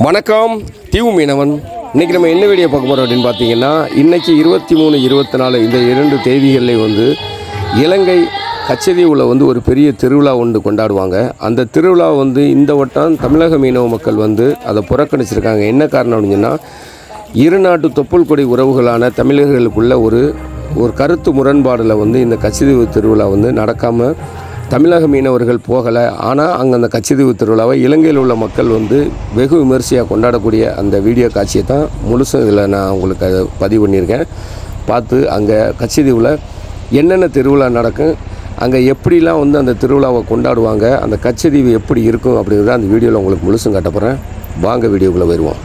வணக்கம் தீவு மீனவன். இன்றைக்கி நம்ம என்ன வீடியோ பார்க்க போகிறோம் அப்படின்னு பார்த்தீங்கன்னா, இன்றைக்கி 23, 24 இந்த 2 தேதிகளில் இலங்கை கச்சதீவில் ஒரு பெரிய திருவிழா ஒன்று கொண்டாடுவாங்க. அந்த திருவிழா இந்த வட்டம் தமிழக மீனவ மக்கள் அதை புறக்கணிச்சிருக்காங்க. என்ன காரணம் அப்படின்னா, இரு நாட்டு தொப்புள் கொடி உறவுகளான தமிழர்களுக்குள்ள ஒரு கருத்து முரண்பாடில் இந்த கச்சதீவு திருவிழா நடக்காமல் தமிழக மீனவர்கள் போகலை. ஆனால் அங்கே அந்த கச்சதீவு திருவிழாவை இலங்கையில் உள்ள மக்கள் வெகு விமர்சையாக கொண்டாடக்கூடிய அந்த வீடியோ காட்சியை தான் முழுசும் இதில் நான் உங்களுக்கு அதை பதிவு பண்ணியிருக்கேன். பார்த்து அங்கே கச்சதீவில் என்னென்ன திருவிழா நடக்கும், அங்கே எப்படிலாம் அந்த திருவிழாவை கொண்டாடுவாங்க, அந்த கச்சதீவு எப்படி இருக்கும் அப்படிங்கிறத அந்த வீடியோவில் உங்களுக்கு முழுசும் காட்ட போகிறேன். வாங்க வீடியோக்குள்ளே வருவோம்.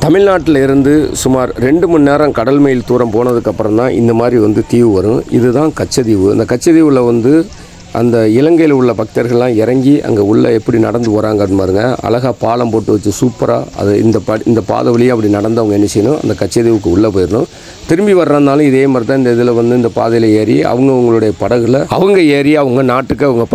தமிழ்நாட்டில் இருந்து சுமார் 2 மணி நேரம் கடல் மைல் தூரம் போனதுக்கப்புறம் தான் இந்த மாதிரி தீவு வரும். இதுதான் கச்சதீவு. அந்த கச்சதீவில் அந்த இலங்கையில் உள்ள பக்தர்கள்லாம் இறங்கி அங்கே உள்ளே எப்படி நடந்து போகிறாங்கன்னு பாருங்க. அழகாக பாலம் போட்டு வச்சு சூப்பராக அது இந்த பாதை வழியாக அப்படி நடந்தவங்க என்ன செய்யணும், அந்த கச்சதீவுக்கு உள்ளே போயிடணும். திரும்பி வர்றதுனாலும் இதே மாதிரி தான் இந்த இதில் இந்த பாதையில் ஏறி அவங்களுடைய படகுல அவங்க ஏறி அவங்க நாட்டுக்கு அவங்க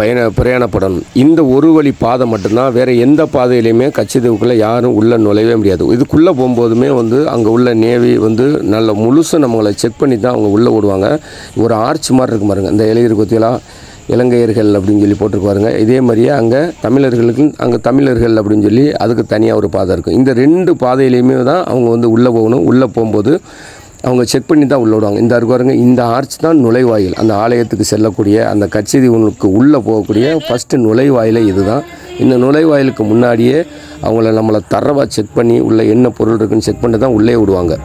பிரயாணப்படணும். இந்த ஒரு வழி பாதை மட்டும்தான். வேறு எந்த பாதையிலையுமே கச்சதீவுக்குள்ளே யாரும் உள்ளே நுழையவே முடியாது. இதுக்குள்ளே போகும்போதுமே அங்கே உள்ள நேவி நல்ல முழுசாக நம்மளை செக் பண்ணி தான் அவங்க உள்ளே விடுவாங்க. ஒரு ஆர்ச் மாதிரி இருக்கு பாருங்க, இந்த இளைஞர் கொத்தியெல்லாம் இலங்கையர்கள் அப்படின்னு சொல்லி போட்டிருப்பாருங்க. இதே மாதிரியே அங்கே தமிழர்களுக்கு அங்கே தமிழர்கள் அப்படின்னு சொல்லி அதுக்கு தனியாக ஒரு பாதை இருக்கும். இந்த 2 பாதையிலையுமே தான் அவங்க உள்ளே போகணும். உள்ளே போகும்போது அவங்க செக் பண்ணி தான் உள்ளே விடுவாங்க. இந்த இருக்காருங்க, இந்த ஆர்ச் தான் நுழைவாயில். அந்த ஆலயத்துக்கு செல்லக்கூடிய அந்த கச்சதீவுக்கு உள்ளே போகக்கூடிய ஃபஸ்ட்டு நுழைவாயிலே இது தான். இந்த நுழைவாயிலுக்கு முன்னாடியே நம்மளை தரவாக செக் பண்ணி உள்ளே என்ன பொருள் இருக்குன்னு செக் பண்ணி தான் உள்ளே விடுவாங்க.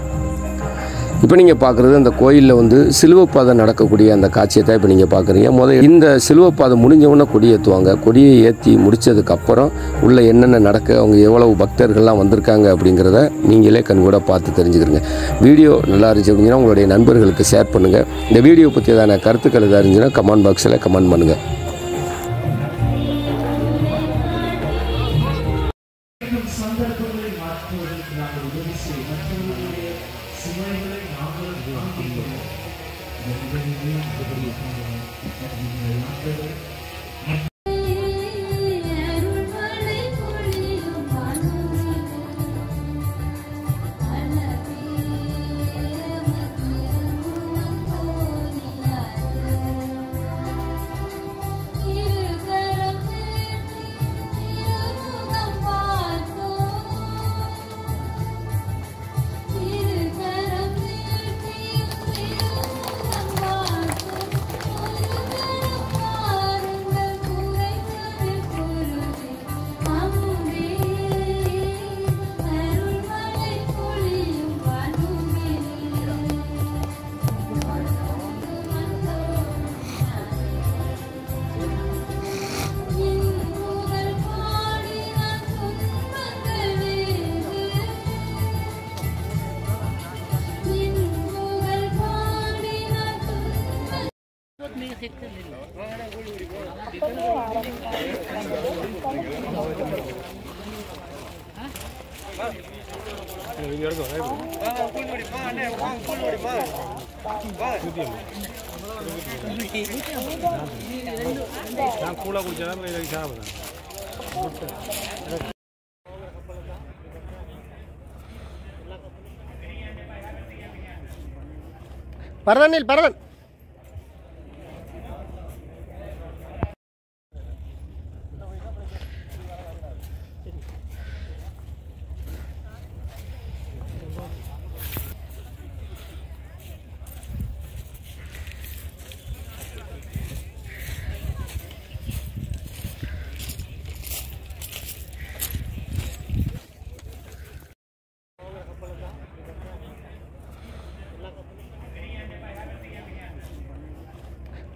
இப்போ நீங்கள் பார்க்குறது அந்த கோயிலில் சிலுவைப்பாதை நடக்கக்கூடிய அந்த காட்சியை தான் இப்போ நீங்கள் பார்க்குறீங்க. முதல்ல இந்த சிலுவைப்பாதை முடிஞ்சவொன்னே கொடியேற்றுவாங்க. கொடியை ஏற்றி முடித்ததுக்கப்புறம் உள்ளே என்னென்ன நடக்க, அவங்க எவ்வளவு பக்தர்கள்லாம் வந்திருக்காங்க அப்படிங்கிறத நீங்களே கண்கூட பார்த்து தெரிஞ்சுக்கிறீங்க. வீடியோ நல்லா இருந்துச்சு அப்படின்னா உங்களுடைய நண்பர்களுக்கு ஷேர் பண்ணுங்கள். இந்த வீடியோ பற்றி ஏதான கருத்துக்கள் எதாக இருந்துச்சுன்னா கமெண்ட் பாக்ஸில் கமெண்ட் பண்ணுங்கள். பரதனில் பரதன்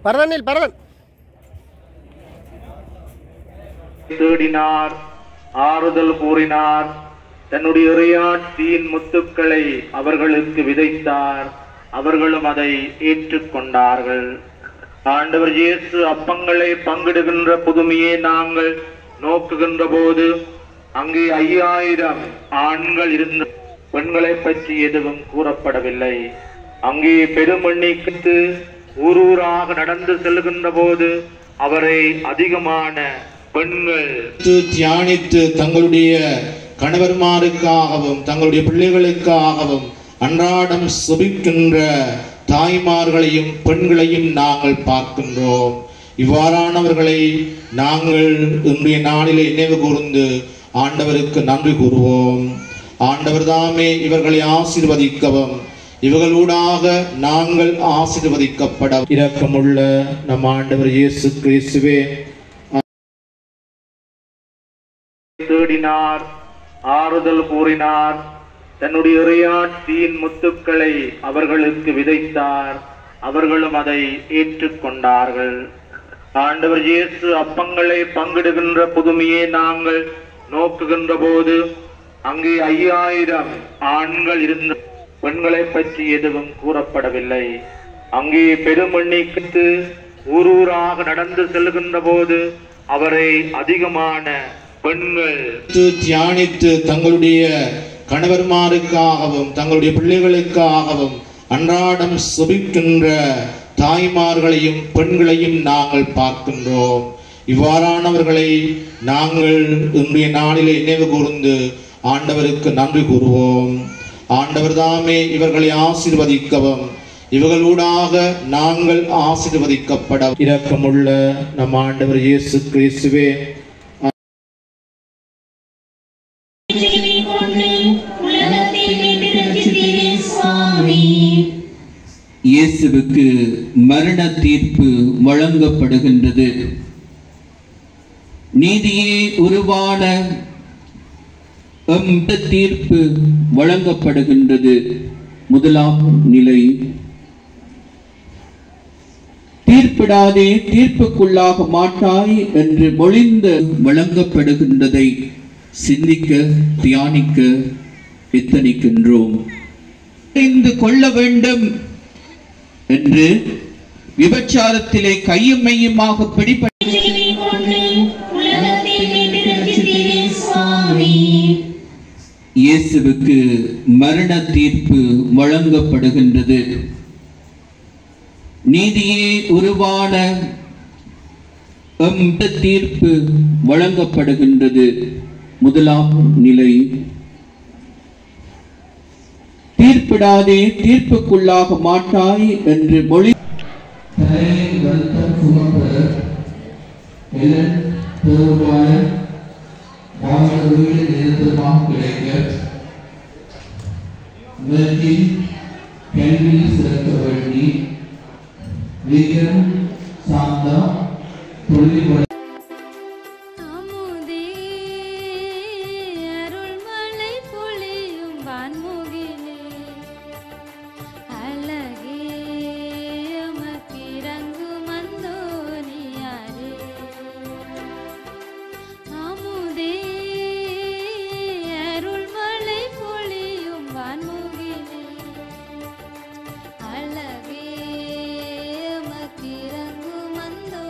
பரதனில் பரதன் தேடினார், ஆறுதல் கூறினார், தன்னுடைய இறையாட்சியின் முத்துக்களை அவர்களுக்கு விதைத்தார். அவர்களும் அதை ஏற்றுக்கொண்டார்கள். ஆண்டவர் இயேசு அப்பங்களை பங்கிடுகின்ற புதுமையை நாங்கள் நோக்குகின்ற போது அங்கே 5000 ஆண்கள் இருந்த பெண்களை பற்றி எதுவும் கூறப்படவில்லை. அங்கே பெருமண்ணிக்கு ஊரூராக நடந்து செல்கின்ற போது அவரை அதிகமான பெண்கள் தியானித்து தங்களுடைய கணவர்மாருக்காகவும் தங்களுடைய பிள்ளைகளுக்காகவும் அன்றாடம் சுபிக்கின்ற தாய்மார்களையும் பெண்களையும் நாங்கள் பார்க்கின்றோம். இவ்வாறானவர்களை நாங்கள் இன்றைய நாளிலே நினைவு கூர்ந்து ஆண்டவருக்கு நன்றி கூறுவோம். ஆண்டவர் தாமே இவர்களை ஆசீர்வதிக்கவும் இவர்களூடாக நாங்கள் ஆசீர்வதிக்கப்பட இரக்கமுள்ள நம் ஆண்டவர் இயேசு கிறிஸ்துவே தேடினார், ஆறுதல் கூறினார், தன்னுடைய இறையாட்சியின் முத்துக்களை அவர்களுக்கு விதைத்தார், அவர்களும் அதை ஏற்றுக்கொண்டார்கள். ஆண்டவர் இயேசு அப்பங்களை பங்கிடுகின்ற புதுமையை நாங்கள் நோக்குகின்ற போது அங்கே 5000 ஆண்கள் இருந்த பெண்களை பற்றி எதுவும் கூறப்படவில்லை. அங்கே பெருமண்ணிக்கு ஊரூராக நடந்து செல்கின்ற போது அவரை அதிகமான பெண்கள் தியானித்து தங்களுடைய கணவர்மாருக்காகவும் தங்களுடைய பிள்ளைகளுக்காகவும் அன்றாடம் சுபிக்கின்ற தாய்மார்களையும் பெண்களையும் நாங்கள் பார்க்கின்றோம். இவ்வாறானவர்களை நாங்கள் இன்றைய நாளிலே நினைவு கூர்ந்து ஆண்டவருக்கு நன்றி கூறுவோம். ஆண்டவர் தாமே இவர்களை ஆசீர்வதிக்கவும் இவர்களூடாக நாங்கள் ஆசீர்வதிக்கப்பட இரக்கமுள்ள நம் ஆண்டவர் இயேசு கிறிஸ்துவே இயேசுவுக்கு மரண தீர்ப்பு வழங்கப்படுகின்றது. நீதியே உருவான தீர்ப்பு வழங்கப்படுகின்றது. முதலாம் நிலை, தீர்ப்பிடாதே தீர்ப்புக்குள்ளாக மாட்டாய் என்று மொழிந்து வழங்கப்படுகின்றதை சிந்திக்க தியானிக்க எத்தனிக்கின்றோம். அறிந்து கொள்ள வேண்டும் என்று விபச்சாரத்திலே கையும் மையுமாக பிடிபட்ட இயேசுவுக்கு மரண தீர்ப்பு வழங்கப்படுகின்றது. நீதியே உருவான தீர்ப்பு வழங்கப்படுகின்றது. முதலாம் நிலை, தீர்ப்பிடாதே தீர்ப்புக்குள்ளாக மாட்டாய் என்று மொழி அழகே மத்திரங்கு மந்தோ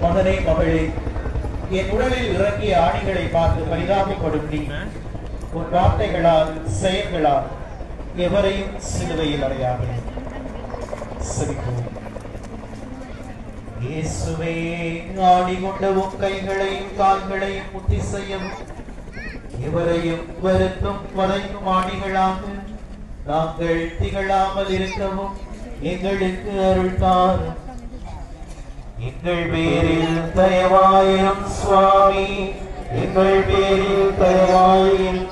மகனே மகளே, என் உடலில் இறங்கிய ஆணிகளை பார்த்து பரிதாபப்படும் நீ உன் வார்த்தைகளால் செயல்களால் எவரையும் சிலுவையில் அறையாதே. சிரிப்போம். இயேசுவே, ஆடி கொண்ட உன் கைகளையும் கால்களையும் முத்தி செய்யவும் எவரையும் வருத்தும் வதைக்கும் ஆணிகளாக நாங்கள் திகழாமல் இருக்கவும் எங்களுக்கு அருள் தாரும். எங்கள் பேரில் தயவாயிரும் சுவாமி, எங்கள் பேரில் தயவாயிரும்.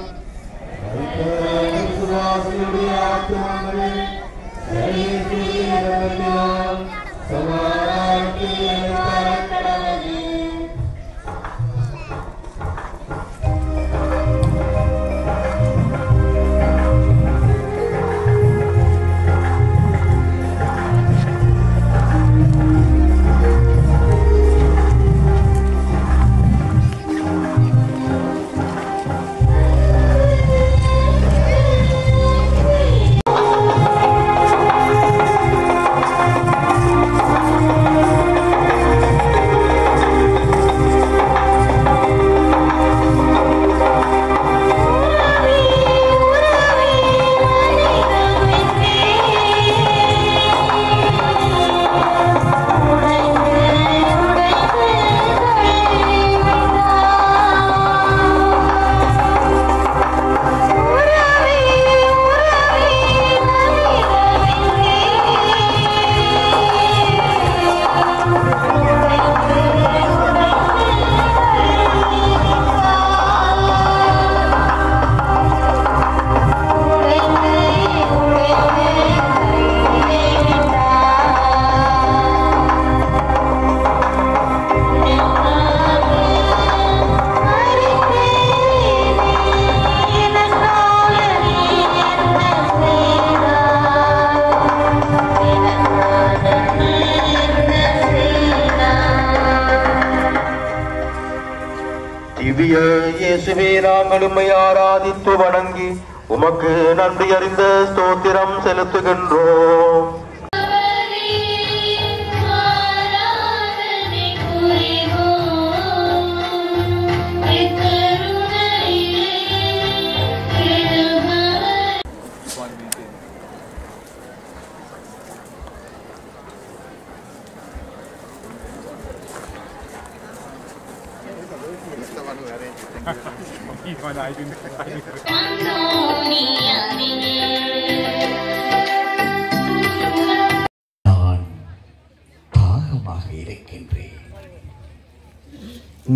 இயேசுவே, நாங்கள் உம்மை ஆராதித்து வணங்கி உமக்கு நன்றி அறிந்த ஸ்தோத்திரம் செலுத்துகின்றோம்.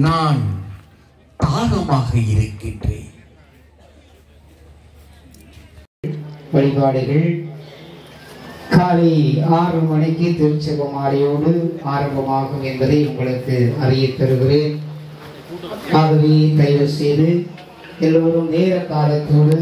நான் தாகமாக இருக்கின்றேன். வழிபாடுகள் காலை 6 மணிக்கு திருச்செபமாலையோடு ஆரம்பமாகும் என்பதை உங்களுக்கு அறியத் தருகிறேன். ஆகவே தயவு செய்து எல்லோரும் நேர காலத்தோடு